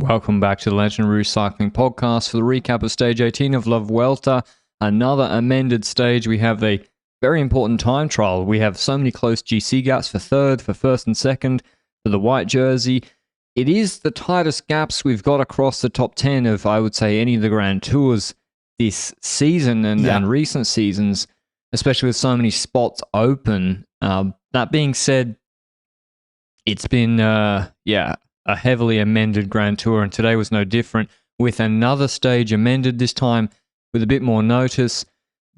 Welcome back to the Lanterne Rouge Cycling Podcast for the recap of Stage 18 of La Vuelta. Another amended stage. We have a very important time trial. We have so many close GC gaps for third, for first and second, for the white jersey. It is the tightest gaps we've got across the top 10 of, I would say, any of the Grand Tours this season and recent seasons, especially with so many spots open. That being said, it's been, a heavily amended Grand Tour, and today was no different, with another stage amended, this time with a bit more notice.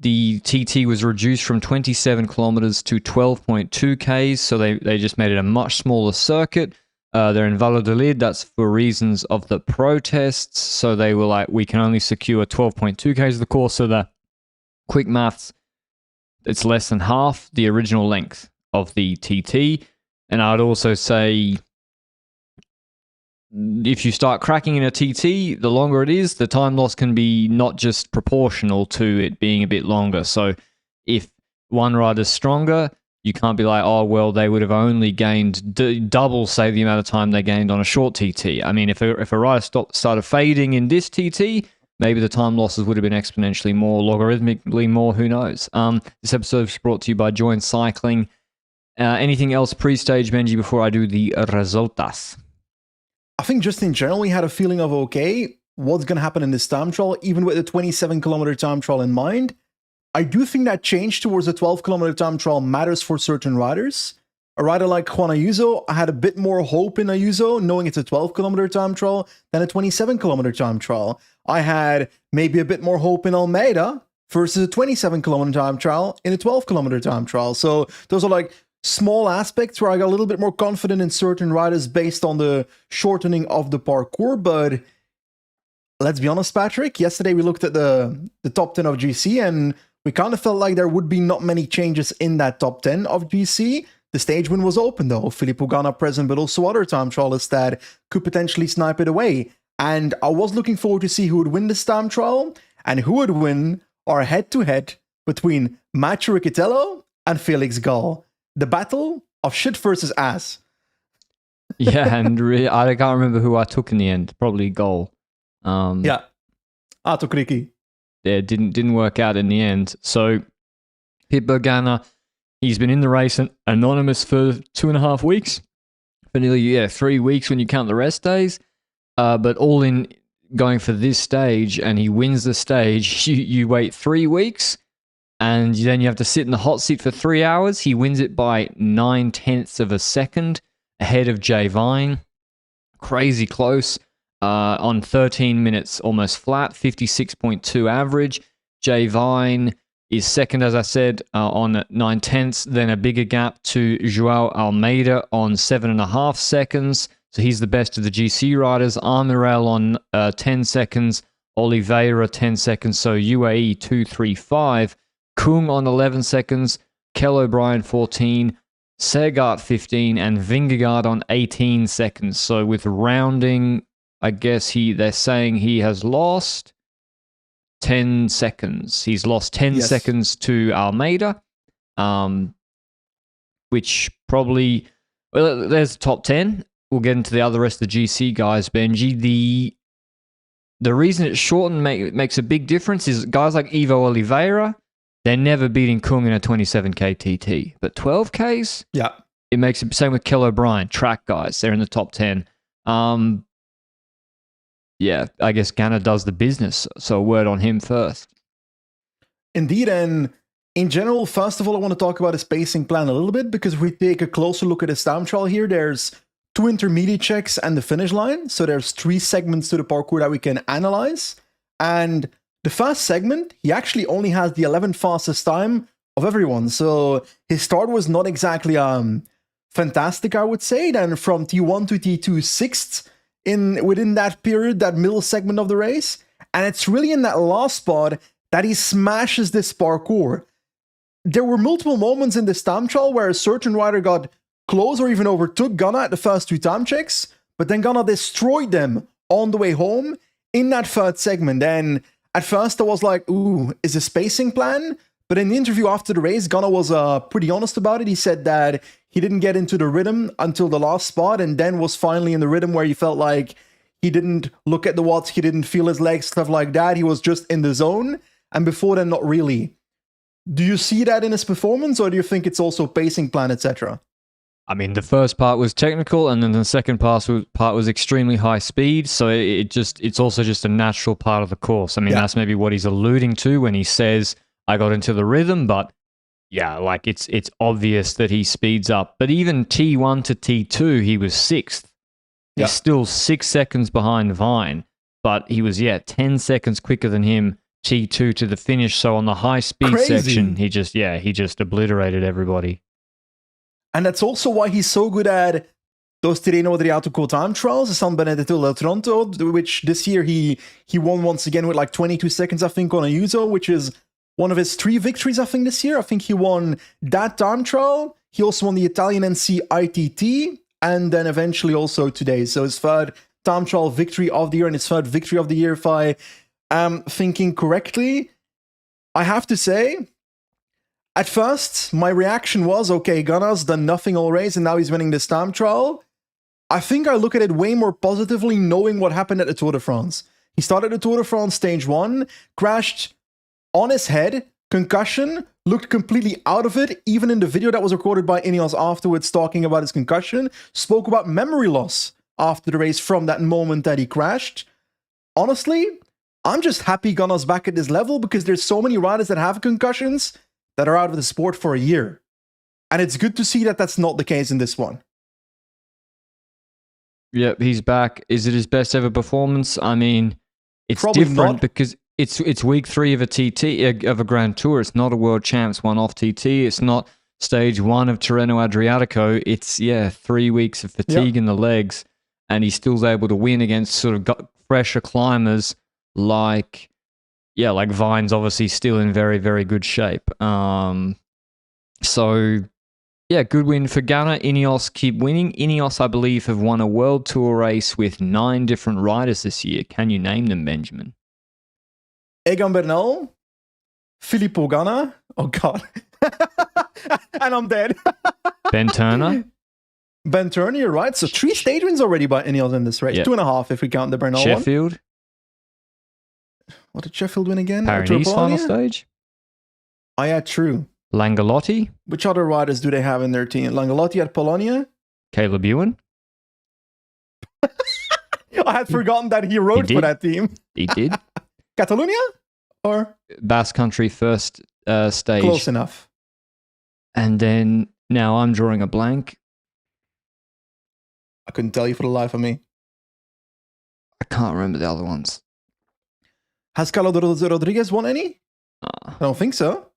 The TT was reduced from 27 kilometers to 12.2 Ks, so they just made it a much smaller circuit. They're in Valladolid, that's for reasons of the protests, so they were like, we can only secure 12.2 Ks of the course, so the quick maths, it's less than half the original length of the TT. And I'd also say, if you start cracking in a TT, the longer it is, the time loss can be not just proportional to it being a bit longer. So if one rider's stronger, you can't be like, oh, well, they would have only gained double, say, the amount of time they gained on a short TT. I mean, if a rider started fading in this TT, maybe the time losses would have been exponentially more, logarithmically more, who knows. This episode is brought to you by Join Cycling. Anything else pre-stage, Benji, before I do the resultas? I think just in general, we had a feeling of, okay, what's going to happen in this time trial, even with the 27-kilometer time trial in mind. I do think that change towards the 12-kilometer time trial matters for certain riders. A rider like Juan Ayuso, I had a bit more hope in Ayuso, knowing it's a 12-kilometer time trial than a 27-kilometer time trial. I had maybe a bit more hope in Almeida versus a 27-kilometer time trial in a 12-kilometer time trial. So those are like small aspects where I got a little bit more confident in certain riders based on the shortening of the parcours. But let's be honest, Patrick, yesterday we looked at the top 10 of GC and we kind of felt like there would be not many changes in that top 10 of GC. The stage win was open though. Filippo Ganna present, but also other time trialists that could potentially snipe it away. And I was looking forward to see who would win this time trial and who would win our head-to-head between Mathieu Riccitello and Felix Gall. The battle of shit versus ass. Yeah, and I can't remember who I took in the end. Probably Gall. I took Ricky. Yeah, didn't work out in the end. So, Filippo Ganna, he's been in the race anonymous for 2.5 weeks. For nearly 3 weeks when you count the rest days. But all in going for this stage, and he wins the stage. You wait 3 weeks. And then you have to sit in the hot seat for 3 hours. He wins it by 0.9 of a second ahead of Jay Vine. Crazy close. On 13 minutes, almost flat, 56.2 average. Jay Vine is second, as I said, on 0.9. Then a bigger gap to Joao Almeida on 7.5 seconds. So he's the best of the GC riders. Armirel on 10 seconds. Oliveira 10 seconds. So UAE 2.35. Kung on 11 seconds, Kell O'Brien 14, Segart 15, and Vingegaard on 18 seconds. So with rounding, I guess they're saying he has lost 10 seconds. He's lost 10 seconds to Almeida, which probably, well, there's the top 10. We'll get into the rest of the GC guys, Benji. The reason it's shortened makes a big difference is guys like Ivo Oliveira, they're never beating Kung in a 27K TT. But 12Ks? Yeah. It makes it same with Kell O'Brien, track guys. They're in the top 10. I guess Ganna does the business. So a word on him first. Indeed, and in general, first of all, I want to talk about his pacing plan a little bit, because if we take a closer look at his time trial here, there's 2 intermediate checks and the finish line. So there's 3 segments to the parcours that we can analyze. And the first segment, he actually only has the 11th fastest time of everyone. So his start was not exactly fantastic, I would say. Then from T1 to T2, 6th within that period, that middle segment of the race. And it's really in that last spot that he smashes this parcours. There were multiple moments in this time trial where a certain rider got close or even overtook Ganna at the first 2 time checks, but then Ganna destroyed them on the way home in that third segment. And at first, I was like, ooh, is a spacing plan? But in the interview after the race, Ganna was pretty honest about it. He said that he didn't get into the rhythm until the last spot, and then was finally in the rhythm where he felt like He didn't look at the watts. He didn't feel his legs, stuff like that. He was just in the zone. And before then, not really. Do you see that in his performance, or do you think it's also pacing plan, etc.? I mean, the first part was technical, and then the second part was extremely high speed. So it's also just a natural part of the course. I mean, that's maybe what he's alluding to when he says, "I got into the rhythm," but yeah, like it's obvious that he speeds up. But even T1 to T2, he was sixth. He's still 6 seconds behind Vine, but he was 10 seconds quicker than him. T2 to the finish. So on the high speed section, he just obliterated everybody. And that's also why he's so good at those Tirreno Adriatico time trials, the San Benedetto del Tronto, which this year he won once again with like 22 seconds, I think, on Ayuso, which is one of his 3 victories, I think, this year. I think he won that time trial. He also won the Italian NC ITT, and then eventually also today. So his 3rd time trial victory of the year and his 3rd victory of the year, if I am thinking correctly. I have to say, at first, my reaction was, okay, Ganna's done nothing all race, and now he's winning this time trial. I think I look at it way more positively knowing what happened at the Tour de France. He started the Tour de France stage 1, crashed on his head, concussion, looked completely out of it, even in the video that was recorded by Ineos afterwards talking about his concussion, spoke about memory loss after the race from that moment that he crashed. Honestly, I'm just happy Ganna's back at this level because there's so many riders that have concussions that are out of the sport for a year. And it's good to see that that's not the case in this one. Yep, he's back. Is it his best ever performance? I mean, it's probably different not. Because it's week 3 of a TT, of a Grand Tour. It's not a World Champs one-off TT. It's not stage 1 of Tirreno Adriatico. It's, 3 weeks of fatigue in the legs. And he still's able to win against sort of fresher climbers like Vine's obviously still in very, very good shape. Good win for Ganna. Ineos keep winning. Ineos, I believe, have won a World Tour race with 9 different riders this year. Can you name them, Benjamin? Egan Bernal, Filippo Ganna, oh God, and I'm dead. Ben Turner. Ben Turner, you're right. So 3 stage wins already by Ineos in this race. 2.5 if we count the Bernal Sheffield. one. What did Sheffield win again? Paris final stage. Oh yeah, true. Langolotti. Which other riders do they have in their team? Langolotti at Polonia? Caleb Ewan. I had forgotten that he rode for that team. He did. Catalonia? Or? Basque Country first stage. Close enough. And then, now I'm drawing a blank. I couldn't tell you for the life of me. I can't remember the other ones. Has Carlos Rodriguez won any? I don't think so.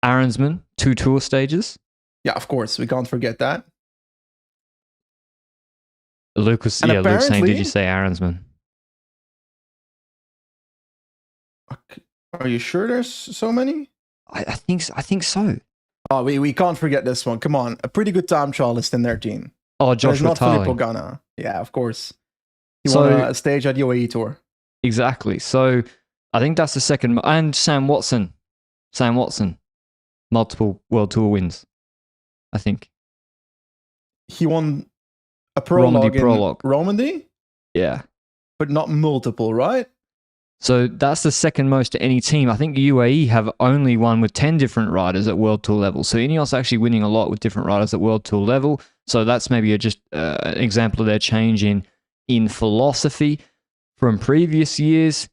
Aronsman, 2 tour stages. Yeah, of course. We can't forget that. Luke saying, did you say Aronsman? Are you sure there's so many? I think so. Oh, we can't forget this one. Come on. A pretty good time trialist in their team. Oh, Joshua Tarling. Filippo Ganna. Yeah, of course. He won a stage at UAE Tour. Exactly. So I think that's the second. And Sam Watson. Multiple World Tour wins, I think. He won a prologue in Romandy? Yeah. But not multiple, right? So that's the second most to any team. I think UAE have only won with 10 different riders at World Tour level. So Ineos actually winning a lot with different riders at World Tour level. So that's maybe just an example of their change in philosophy from previous years.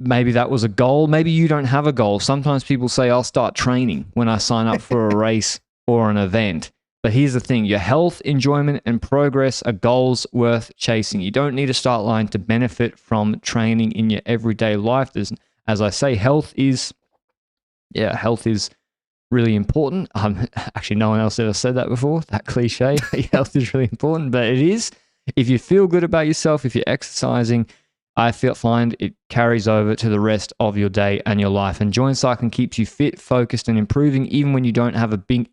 Maybe that was a goal. Maybe you don't have a goal. Sometimes people say, I'll start training when I sign up for a race or an event. But here's the thing. Your health, enjoyment, and progress are goals worth chasing. You don't need a start line to benefit from training in your everyday life. As I say, health is really important. Actually, no one else ever said that before, that cliche. Health is really important, but it is. If you feel good about yourself, if you're exercising, I find it carries over to the rest of your day and your life. And joint cycling keeps you fit, focused, and improving even when you don't have a big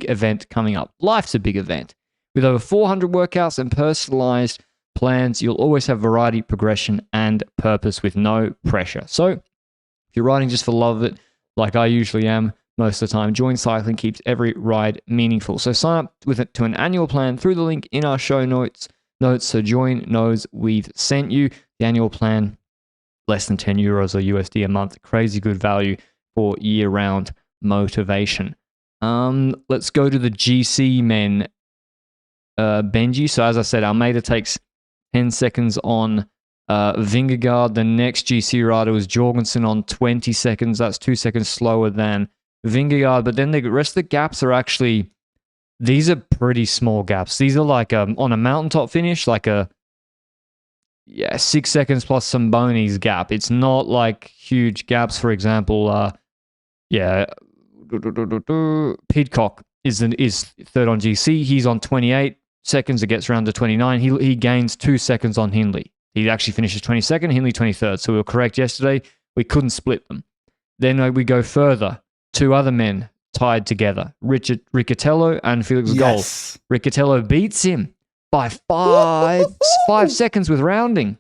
event coming up. Life's a big event. With over 400 workouts and personalized plans, you'll always have variety, progression, and purpose with no pressure. So if you're riding just for the love of it, like I usually am most of the time, joint cycling keeps every ride meaningful. So sign up to an annual plan through the link in our show notes notes, so Join knows we've sent you. The annual plan, less than €10 or USD a month. Crazy good value for year-round motivation. Let's go to the GC men, Benji. So as I said, Almeida takes 10 seconds on Vingegaard. The next GC rider was Jorgensen on 20 seconds. That's 2 seconds slower than Vingegaard. But then the rest of the gaps are actually, these are pretty small gaps. These are like on a mountaintop finish, like a 6 seconds plus some bonies gap. It's not like huge gaps. For example, Pidcock is third on GC. He's on 28 seconds. It gets around to 29. He gains 2 seconds on Hindley. He actually finishes 22nd, Hindley 23rd. So we were correct yesterday. We couldn't split them. Then we go further. 2 other men tied together, Riccatello and Felix Gall. Riccatello beats him by 5 seconds with rounding.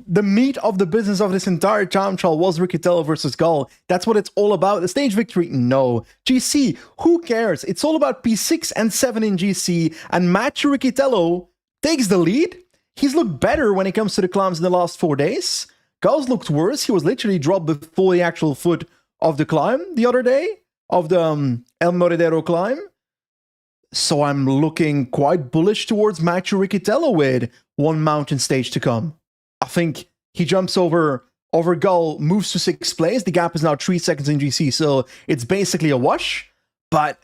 The meat of the business of this entire time trial was Riccatello versus Gall. That's what it's all about. The stage victory? No. GC? Who cares? It's all about P6 and 7 in GC, and Matthew Riccatello takes the lead. He's looked better when it comes to the climbs in the last 4 days. Gall's looked worse. He was literally dropped before the actual foot of the climb the other day, of the El Moradero climb. So I'm looking quite bullish towards Matthew Riccatello with one mountain stage to come. I think he jumps over Gall, moves to 6th place. The gap is now 3 seconds in GC, so it's basically a wash. But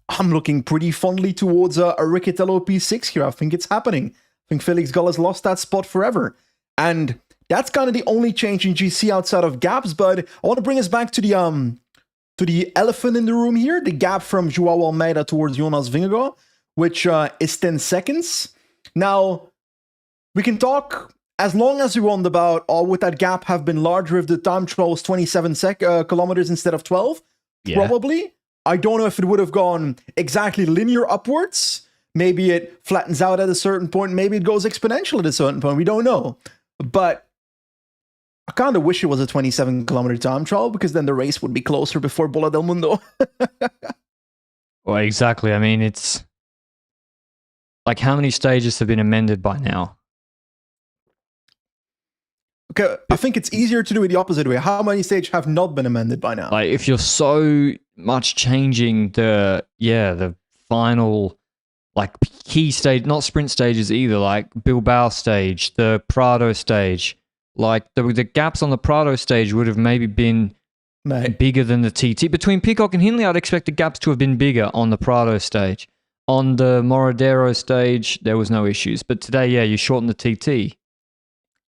I'm looking pretty fondly towards a Riccatello P6 here. I think it's happening. I think Felix Gall has lost that spot forever. And that's kind of the only change in GC outside of gaps. But I want to bring us back to the elephant in the room here, the gap from Joao Almeida towards Jonas Vingegaard, which is 10 seconds. Now, we can talk as long as we want about, would that gap have been larger if the time trial was 27 kilometers instead of 12? Yeah. Probably. I don't know if it would have gone exactly linear upwards. Maybe it flattens out at a certain point. Maybe it goes exponential at a certain point. We don't know. But I kind of wish it was a 27-kilometer time trial, because then the race would be closer before Bola del Mundo. Well, exactly. I mean, it's like, how many stages have been amended by now? Okay, I think it's easier to do it the opposite way. How many stages have not been amended by now? Like, if you're so much changing the final, like, key stage, not sprint stages either, like Bilbao stage, the Prado stage, like the gaps on the Prado stage would have maybe been bigger than the TT. Between Pidcock and Hindley, I'd expect the gaps to have been bigger on the Prado stage. On the Moradero stage, there was no issues. But today, yeah, you shorten the TT.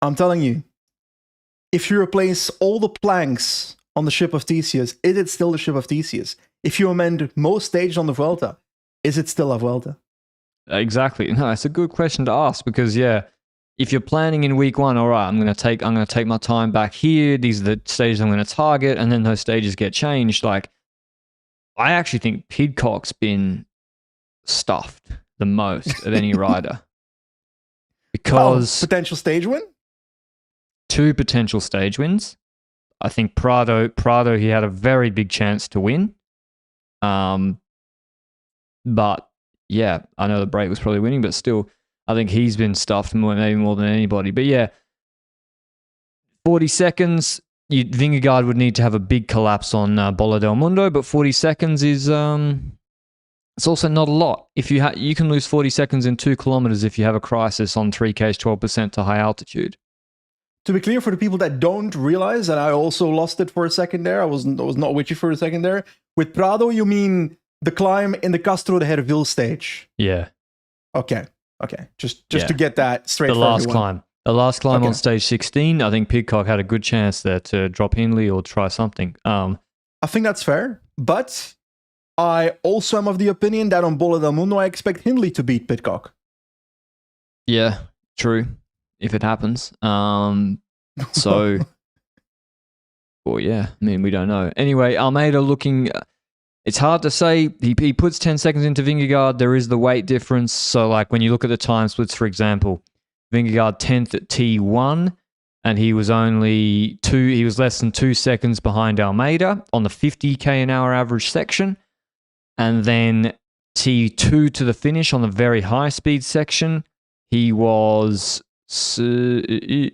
I'm telling you, if you replace all the planks on the ship of Theseus, is it still the ship of Theseus? If you amend most stages on the Vuelta, is it still a Vuelta? Exactly. No, it's a good question to ask, because yeah, if you're planning in week 1, all right, I'm gonna take my time back here. These are the stages I'm gonna target, and then those stages get changed. Like, I actually think Pidcock's been stuffed the most of any rider, because potential stage win. 2 potential stage wins. I think Prado, he had a very big chance to win. But yeah, I know the break was probably winning, but still, I think he's been stuffed maybe more than anybody. But yeah, 40 seconds, Vingegaard would need to have a big collapse on Bola del Mundo, but 40 seconds is it's also not a lot. If you can lose 40 seconds in 2 kilometers if you have a crisis on 3Ks 12% to high altitude. To be clear, for the people that don't realize, and I also lost it for a second there, I was not with you for a second there. With Prado, you mean the climb in the Castro de Herville stage? Yeah. Okay. Just to get that straight. The last climb on stage 16. I think Pidcock had a good chance there to drop Hindley or try something. I think that's fair, but I also am of the opinion that on Bola del Mundo, I expect Hindley to beat Pidcock. Yeah, true. If it happens. So, well, yeah, I mean, we don't know. Anyway, Almeida looking, it's hard to say. He puts 10 seconds into Vingegaard. There is the weight difference. So, like, when you look at the time splits, for example, Vingegaard 10th at T1, and he was less than 2 seconds behind Almeida on the 50k an hour average section. And then T2 to the finish on the very high speed section, he was, he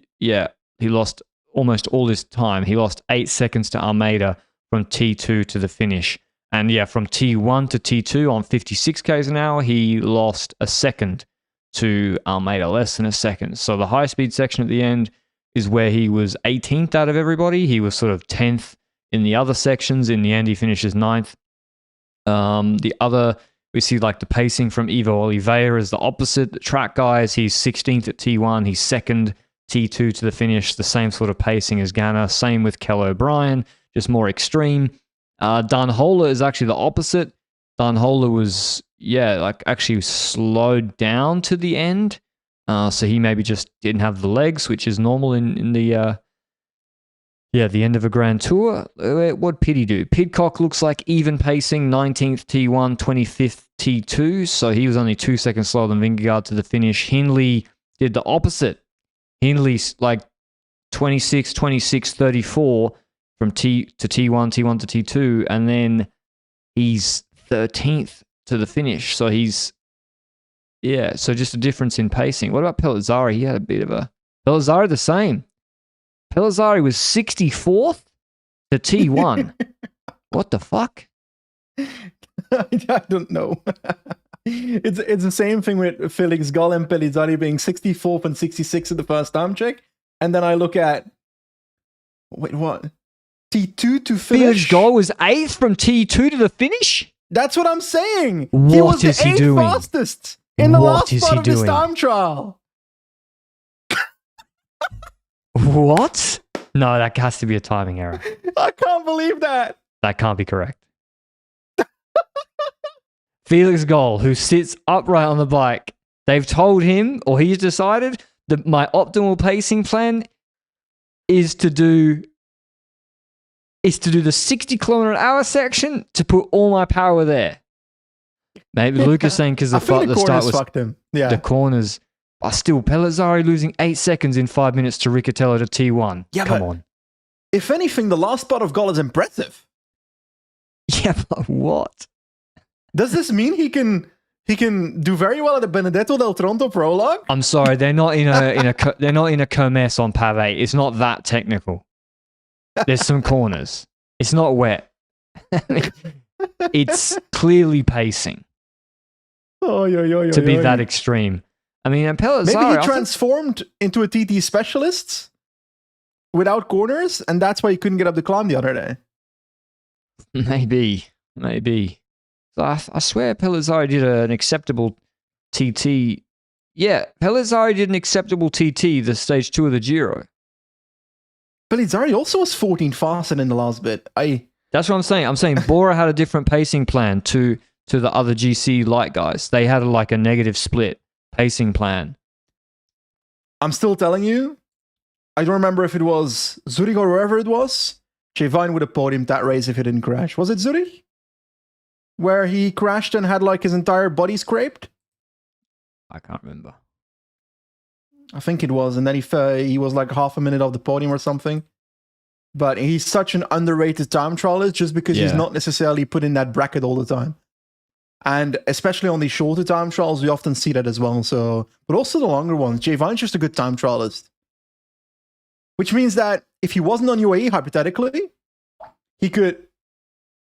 lost almost all his time. He lost 8 seconds to Almeida from T2 to the finish. And yeah, from T1 to T2 on 56 k's an hour, he lost a second to Almeida, less than a second. So the high-speed section at the end is where he was 18th out of everybody. He was sort of 10th in the other sections. In the end, he finishes 9th. The other, we see like the pacing from Ivo Oliveira is the opposite. The track guys, he's 16th at T1. He's second T2 to the finish. The same sort of pacing as Ganna. Same with Kell O'Brien, just more extreme. Dunhola is actually the opposite. Dunhola was, actually slowed down to the end. So he maybe just didn't have the legs, which is normal in the end of a Grand Tour. What'd Piddy do? Pidcock looks like even pacing, 19th T1, 25th T2. So he was only 2 seconds slower than Vingegaard to the finish. Hindley did the opposite. Hindley's like 26, 34 from T to T1 to T2, and then he's 13th to the finish. So he's, so just a difference in pacing. What about Pellizzari? He had a bit of a... Pellizzari the same. Pellizzari was 64th to T1. What the fuck? I don't know. It's the same thing with Felix Gall and Pellizzari being 64th and 66th at the first time check. And then I look at... Wait, what? T2 to finish? Felix Gall was 8th from T2 to the finish? That's what I'm saying. What he was is the he 8th doing? fastest in the What last is part he of this doing? time trial. What? No, that has to be a timing error. I can't believe that. That can't be correct. Felix Gall, who sits upright on the bike, they've told him, or he's decided, that my optimal pacing plan is to do the 60 kilometer an hour section to put all my power there. Maybe Lucas saying because the start was fucked him. Yeah. the corners. But still, Pellizzari losing 8 seconds in 5 minutes to Riccatello to T1. Yeah, Come but on. If anything, the last part of Gall is impressive. Yeah, but what? Does this mean he can do very well at the Benedetto del Tronto prologue? I'm sorry, they're not in a kermesse on Pave. It's not that technical. There's some corners. It's not wet. It's clearly pacing to be that extreme. I mean, and Pellizzari... Maybe he transformed into a TT specialist without corners, and that's why he couldn't get up the climb the other day. Maybe. So I swear Pellizzari did an acceptable TT. Yeah, Pellizzari did an acceptable TT, the stage 2 of the Giro. Pellizzari also was 14 faster in the last bit. That's what I'm saying. I'm saying Bora had a different pacing plan to the other GC light guys. They had like a negative split pacing plan. I'm still telling you, I don't remember if it was Zurich or wherever it was. Chevine would have podiumed that race if he didn't crash. Was it Zurich? Where he crashed and had like his entire body scraped? I can't remember. I think it was. And then he was like half a minute off the podium or something. But he's such an underrated time trialist just because he's not necessarily put in that bracket all the time. And especially on these shorter time trials, we often see that as well. So, but also the longer ones. Jay Vine's just a good time trialist. Which means that if he wasn't on UAE, hypothetically, he could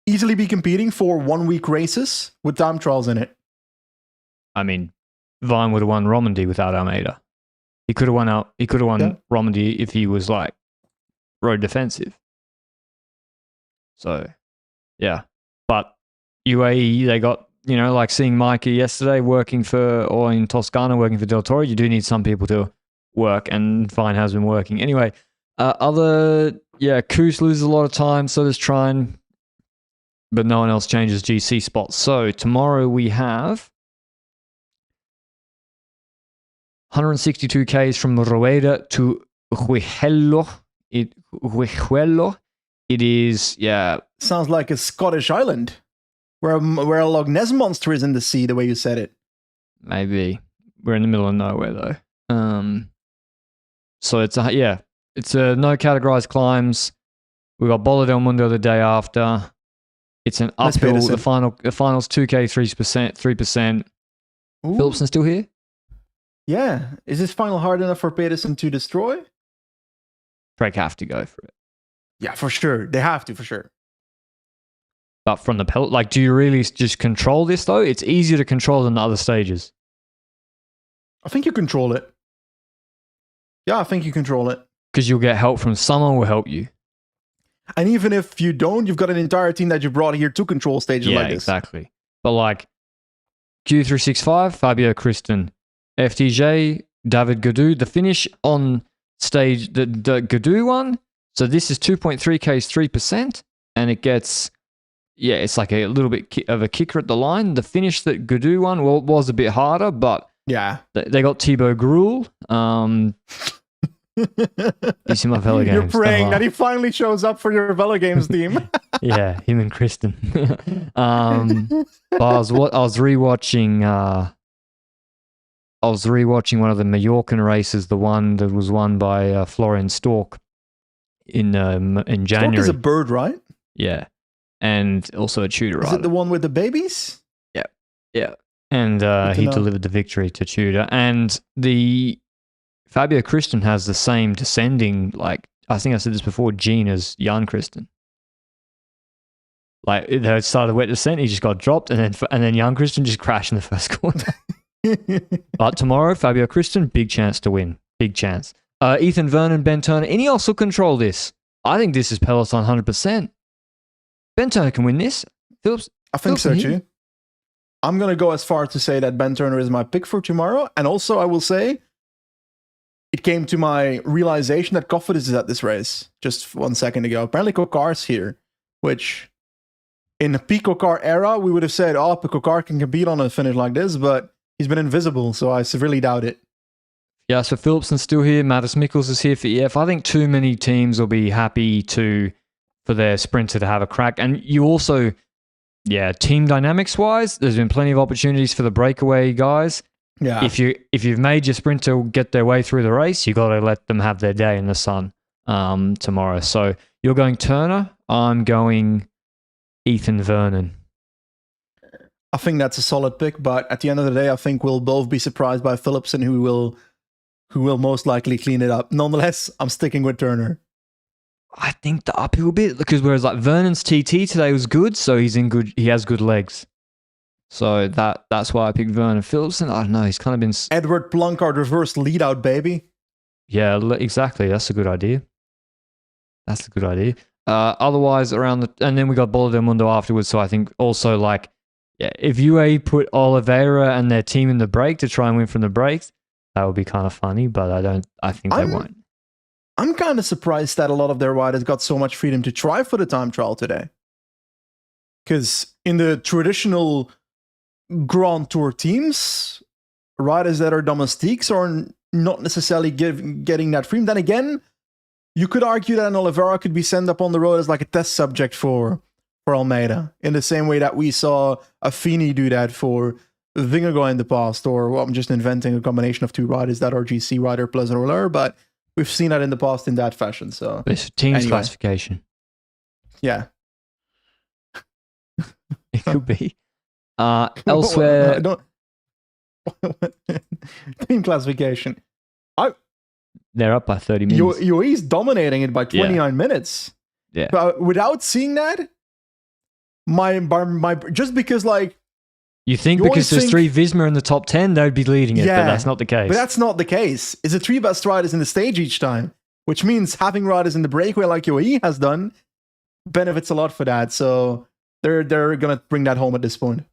easily be competing for 1 week races with time trials in it. I mean, Vine would have won Romandy without Almeida. He could have won Romandy if he was like road defensive. So, yeah. But UAE, they got, like seeing Mikey yesterday or in Toscana working for Del Toro, you do need some people to work, and Vine has been working. Anyway, Koos loses a lot of time, so does Trine, but no one else changes GC spots. So tomorrow we have 162 Ks from Rueda to Huehuelo. It is, Sounds like a Scottish island where a Loch Ness monster is in the sea, the way you said it. Maybe. We're in the middle of nowhere, though. So it's a no categorized climbs. We got Bola del Mundo the day after. It's an uphill. The final's 2K 3%. Phillipson still here? Yeah. Is this final hard enough for Pedersen to destroy? Trek have to go for it. Yeah, for sure. They have to, for sure. But from the pellet, like, do you really just control this though? It's easier to control than the other stages. I think you control it. Yeah, I think you control it. Because you'll get help from someone will help you. And even if you don't, you've got an entire team that you brought here to control stages like this. Exactly. But like Q365, Fabio Kristen, FTJ, David Gaudu, the finish on stage, the Gaudu one. So this is 2.3K is 3%, and it gets, it's like a little bit of a kicker at the line. The finish that Gaudu won was a bit harder, but yeah, they got Thibaut Gruel. You see my Velo games. You're praying that he finally shows up for your Velo games team. Yeah, him and Kristen. But I was rewatching. I was rewatching one of the Mallorcan races, the one that was won by Florian Stork in January. Stork is a bird, right? Yeah, and also a Tudor. Is it the one with the babies? Yeah. And he delivered the victory to Tudor, and the Fabio Kristen has the same descending, like, I think I said this before, gene as Jan Kristen. Like, they started wet descent, he just got dropped, and then Jan Kristen just crashed in the first corner. But tomorrow, Fabio Kristen, big chance to win. Big chance. Ethan Vernon, Ben Turner, Ineos will control this. I think this is Peloton 100%. Ben Turner can win this. Phillips? I think so too. I'm going to go as far to say that Ben Turner is my pick for tomorrow. And also, I will say, it came to my realization that Cofidis is at this race just 1 second ago. Apparently, Kokar's here, which in the peak Kokar era, we would have said, oh, Kokar can compete on a finish like this, but he's been invisible, so I severely doubt it. Yeah, so Philipsen's still here. Mattis Mikkels is here for EF. I think too many teams will be happy for their sprinter to have a crack. And you also, team dynamics-wise, there's been plenty of opportunities for the breakaway guys. Yeah. If you've made your sprinter get their way through the race, you got to let them have their day in the sun tomorrow. So you're going Turner. I'm going Ethan Vernon. I think that's a solid pick, but at the end of the day, I think we'll both be surprised by Philipsen, who will most likely clean it up. Nonetheless, I'm sticking with Turner. I think the uphill bit, because whereas like Vernon's TT today was good, so he has good legs. So that's why I picked Vernon. Philipsen, I don't know, he's kind of been... Edward Plancard reverse lead out, baby. Yeah, exactly. That's a good idea. Otherwise, and then we got Bola del Mundo afterwards, so I think also like, if UAE put Oliveira and their team in the break to try and win from the breaks, that would be kind of funny, but I think they won't. I'm kind of surprised that a lot of their riders got so much freedom to try for the time trial today. Because in the traditional Grand Tour teams, riders that are domestiques are not necessarily getting that freedom. Then again, you could argue that an Oliveira could be sent up on the road as like a test subject for Almeida, in the same way that we saw Affini do that for Vingegaard in the past, or I'm just inventing a combination of two riders that are GC rider plus a roller, but we've seen that in the past in that fashion. So it's team's classification. Yeah. It could be. Elsewhere... Team classification. They're up by 30 minutes. UAE's dominating it by 29 minutes. Yeah. But without seeing that, my just because like you think because there's three Visma in the top 10, they'd be leading it, but that's not the case. But that's not the case. It's the three best riders in the stage each time, which means having riders in the breakaway like UAE has done benefits a lot for that. So they're gonna bring that home at this point.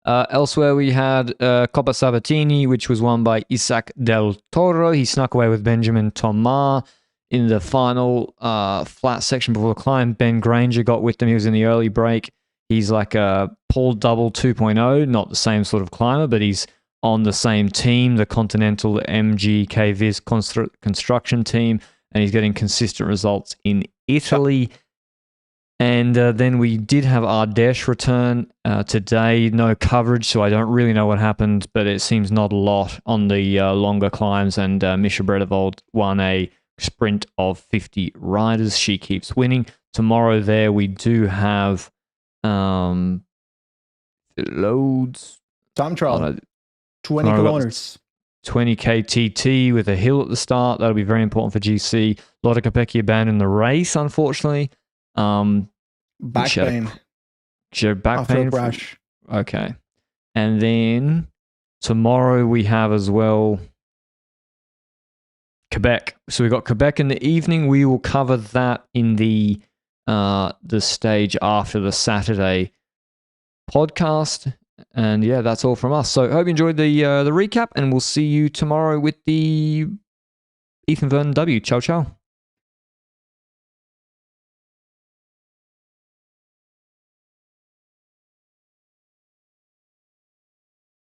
Elsewhere, we had Coppa Sabatini, which was won by Isaac Del Toro. He snuck away with Benjamin Thomas in the final flat section before the climb. Ben Granger got with them. He was in the early break. He's like a Paul Double 2.0, not the same sort of climber, but he's on the same team, the Continental MGK Viz construction team, and he's getting consistent results in Italy. And then we did have Ardèche return today. No coverage, so I don't really know what happened, but it seems not a lot on the longer climbs. And Misha Bredevold won a sprint of 50 riders. She keeps winning. Tomorrow there we do have loads. Time trial. 20 kilometers. 20k TT with a hill at the start. That'll be very important for GC. A lot of Kopecky abandoned the race, unfortunately. Back pain. She had back after pain. a crash. Okay. And then tomorrow we have as well Quebec. So we've got Quebec in the evening. We will cover that in the stage after the Saturday podcast. And yeah, that's all from us. So I hope you enjoyed the recap, and we'll see you tomorrow with the Ethan Vernon W. Ciao, ciao.